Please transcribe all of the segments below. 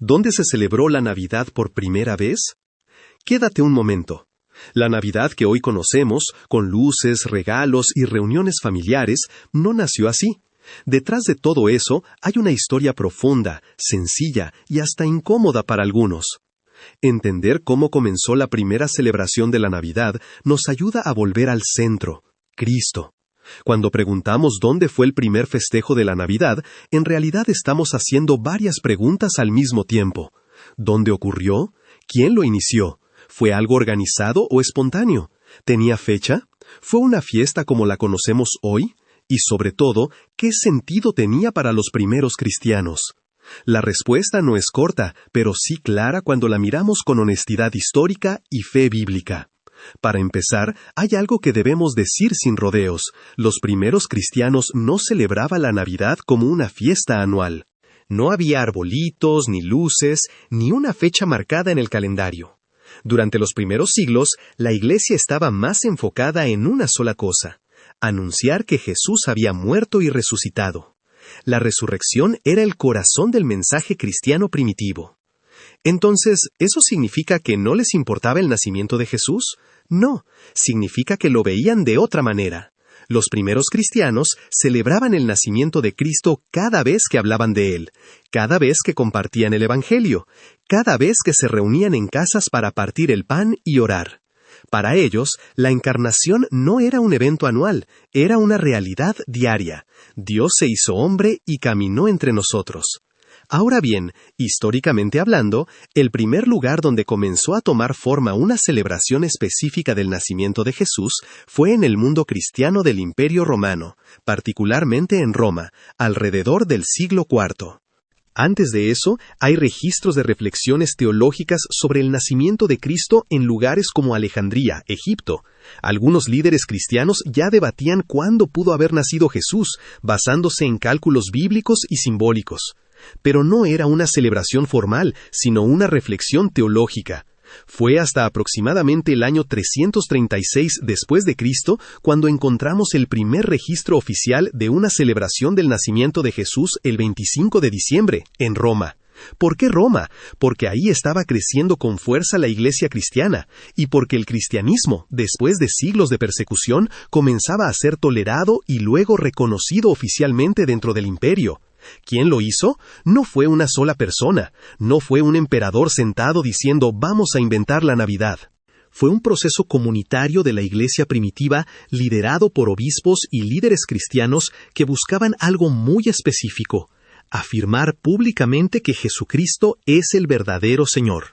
¿Dónde se celebró la Navidad por primera vez? Quédate un momento. La Navidad que hoy conocemos, con luces, regalos y reuniones familiares, no nació así. Detrás de todo eso hay una historia profunda, sencilla y hasta incómoda para algunos. Entender cómo comenzó la primera celebración de la Navidad nos ayuda a volver al centro, Cristo. Cuando preguntamos dónde fue el primer festejo de la Navidad, en realidad estamos haciendo varias preguntas al mismo tiempo. ¿Dónde ocurrió? ¿Quién lo inició? ¿Fue algo organizado o espontáneo? ¿Tenía fecha? ¿Fue una fiesta como la conocemos hoy? Y sobre todo, ¿qué sentido tenía para los primeros cristianos? La respuesta no es corta, pero sí clara cuando la miramos con honestidad histórica y fe bíblica. Para empezar, hay algo que debemos decir sin rodeos. Los primeros cristianos no celebraban la Navidad como una fiesta anual. No había arbolitos, ni luces, ni una fecha marcada en el calendario. Durante los primeros siglos, la Iglesia estaba más enfocada en una sola cosa: anunciar que Jesús había muerto y resucitado. La resurrección era el corazón del mensaje cristiano primitivo. Entonces, ¿eso significa que no les importaba el nacimiento de Jesús? No, significa que lo veían de otra manera. Los primeros cristianos celebraban el nacimiento de Cristo cada vez que hablaban de Él, cada vez que compartían el Evangelio, cada vez que se reunían en casas para partir el pan y orar. Para ellos, la encarnación no era un evento anual, era una realidad diaria. Dios se hizo hombre y caminó entre nosotros. Ahora bien, históricamente hablando, el primer lugar donde comenzó a tomar forma una celebración específica del nacimiento de Jesús fue en el mundo cristiano del Imperio Romano, particularmente en Roma, alrededor del siglo IV. Antes de eso, hay registros de reflexiones teológicas sobre el nacimiento de Cristo en lugares como Alejandría, Egipto. Algunos líderes cristianos ya debatían cuándo pudo haber nacido Jesús, basándose en cálculos bíblicos y simbólicos. Pero no era una celebración formal, sino una reflexión teológica. Fue hasta aproximadamente el año 336 después de Cristo cuando encontramos el primer registro oficial de una celebración del nacimiento de Jesús el 25 de diciembre, en Roma. ¿Por qué Roma? Porque ahí estaba creciendo con fuerza la iglesia cristiana, y porque el cristianismo, después de siglos de persecución, comenzaba a ser tolerado y luego reconocido oficialmente dentro del imperio. ¿Quién lo hizo? No fue una sola persona, no fue un emperador sentado diciendo «vamos a inventar la Navidad». Fue un proceso comunitario de la iglesia primitiva liderado por obispos y líderes cristianos que buscaban algo muy específico: afirmar públicamente que Jesucristo es el verdadero Señor.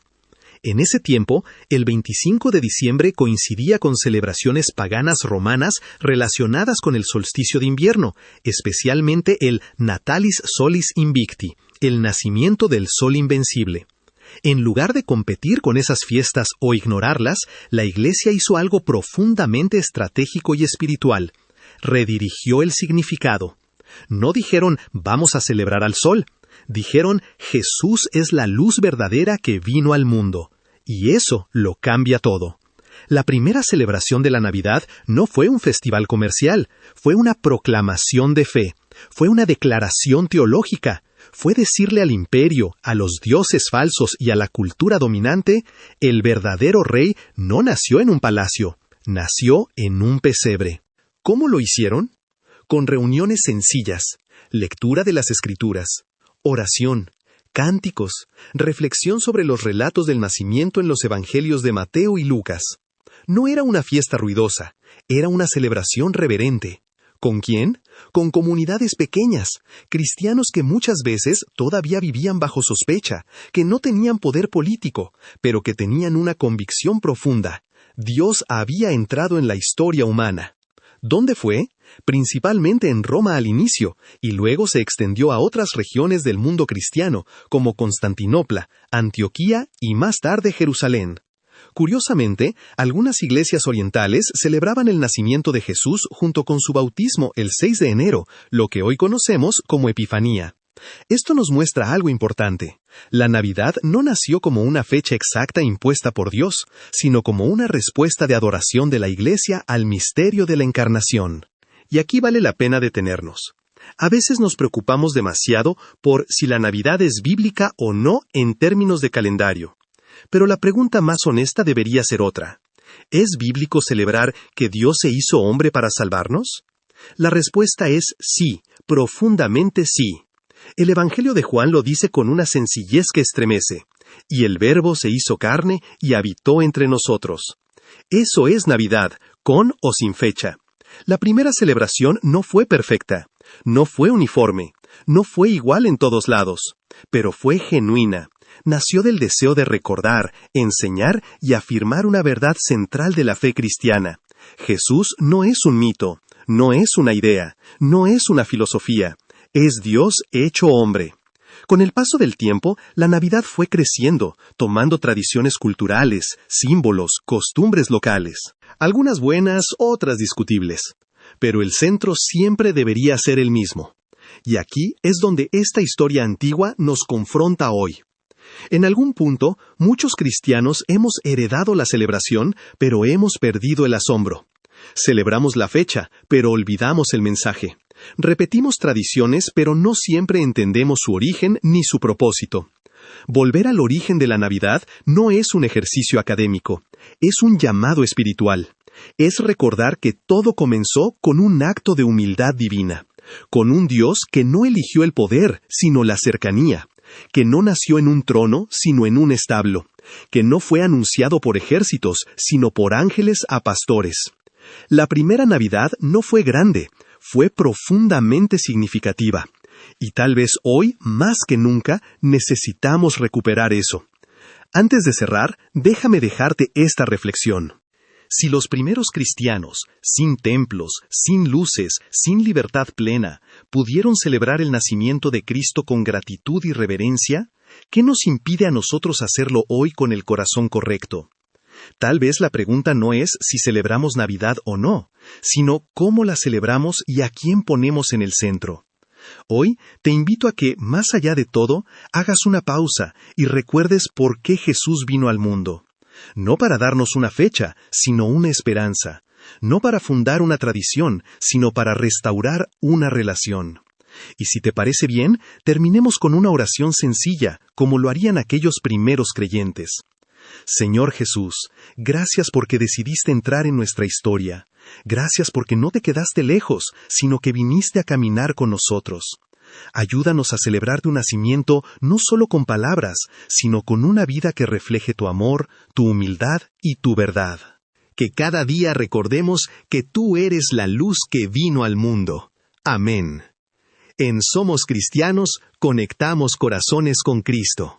En ese tiempo, el 25 de diciembre coincidía con celebraciones paganas romanas relacionadas con el solsticio de invierno, especialmente el Natalis Solis Invicti, el nacimiento del sol invencible. En lugar de competir con esas fiestas o ignorarlas, la Iglesia hizo algo profundamente estratégico y espiritual: redirigió el significado. No dijeron «vamos a celebrar al sol». Dijeron «Jesús es la luz verdadera que vino al mundo». Y eso lo cambia todo. La primera celebración de la Navidad no fue un festival comercial, fue una proclamación de fe, fue una declaración teológica, fue decirle al imperio, a los dioses falsos y a la cultura dominante: el verdadero rey no nació en un palacio, nació en un pesebre. ¿Cómo lo hicieron? Con reuniones sencillas, lectura de las Escrituras, oración, cánticos, reflexión sobre los relatos del nacimiento en los evangelios de Mateo y Lucas. No era una fiesta ruidosa, era una celebración reverente. ¿Con quién? Con comunidades pequeñas, cristianos que muchas veces todavía vivían bajo sospecha, que no tenían poder político, pero que tenían una convicción profunda: Dios había entrado en la historia humana. ¿Dónde fue? Principalmente en Roma al inicio, y luego se extendió a otras regiones del mundo cristiano, como Constantinopla, Antioquía y más tarde Jerusalén. Curiosamente, algunas iglesias orientales celebraban el nacimiento de Jesús junto con su bautismo el 6 de enero, lo que hoy conocemos como Epifanía. Esto nos muestra algo importante. La Navidad no nació como una fecha exacta impuesta por Dios, sino como una respuesta de adoración de la Iglesia al misterio de la Encarnación. Y aquí vale la pena detenernos. A veces nos preocupamos demasiado por si la Navidad es bíblica o no en términos de calendario. Pero la pregunta más honesta debería ser otra. ¿Es bíblico celebrar que Dios se hizo hombre para salvarnos? La respuesta es sí, profundamente sí. El Evangelio de Juan lo dice con una sencillez que estremece. Y el Verbo se hizo carne y habitó entre nosotros. Eso es Navidad, con o sin fecha. La primera celebración no fue perfecta, no fue uniforme, no fue igual en todos lados, pero fue genuina. Nació del deseo de recordar, enseñar y afirmar una verdad central de la fe cristiana. Jesús no es un mito, no es una idea, no es una filosofía, es Dios hecho hombre. Con el paso del tiempo, la Navidad fue creciendo, tomando tradiciones culturales, símbolos, costumbres locales. Algunas buenas, otras discutibles. Pero el centro siempre debería ser el mismo. Y aquí es donde esta historia antigua nos confronta hoy. En algún punto, muchos cristianos hemos heredado la celebración, pero hemos perdido el asombro. Celebramos la fecha, pero olvidamos el mensaje. Repetimos tradiciones, pero no siempre entendemos su origen ni su propósito. Volver al origen de la Navidad no es un ejercicio académico, es un llamado espiritual. Es recordar que todo comenzó con un acto de humildad divina, con un Dios que no eligió el poder, sino la cercanía, que no nació en un trono, sino en un establo, que no fue anunciado por ejércitos, sino por ángeles a pastores. La primera Navidad no fue grande, fue profundamente significativa. Y tal vez hoy, más que nunca, necesitamos recuperar eso. Antes de cerrar, déjame dejarte esta reflexión. Si los primeros cristianos, sin templos, sin luces, sin libertad plena, pudieron celebrar el nacimiento de Cristo con gratitud y reverencia, ¿qué nos impide a nosotros hacerlo hoy con el corazón correcto? Tal vez la pregunta no es si celebramos Navidad o no, sino cómo la celebramos y a quién ponemos en el centro. Hoy te invito a que, más allá de todo, hagas una pausa y recuerdes por qué Jesús vino al mundo. No para darnos una fecha, sino una esperanza. No para fundar una tradición, sino para restaurar una relación. Y si te parece bien, terminemos con una oración sencilla, como lo harían aquellos primeros creyentes. Señor Jesús, gracias porque decidiste entrar en nuestra historia. Gracias porque no te quedaste lejos, sino que viniste a caminar con nosotros. Ayúdanos a celebrar tu nacimiento no solo con palabras, sino con una vida que refleje tu amor, tu humildad y tu verdad. Que cada día recordemos que tú eres la luz que vino al mundo. Amén. En Somos Cristianos, conectamos corazones con Cristo.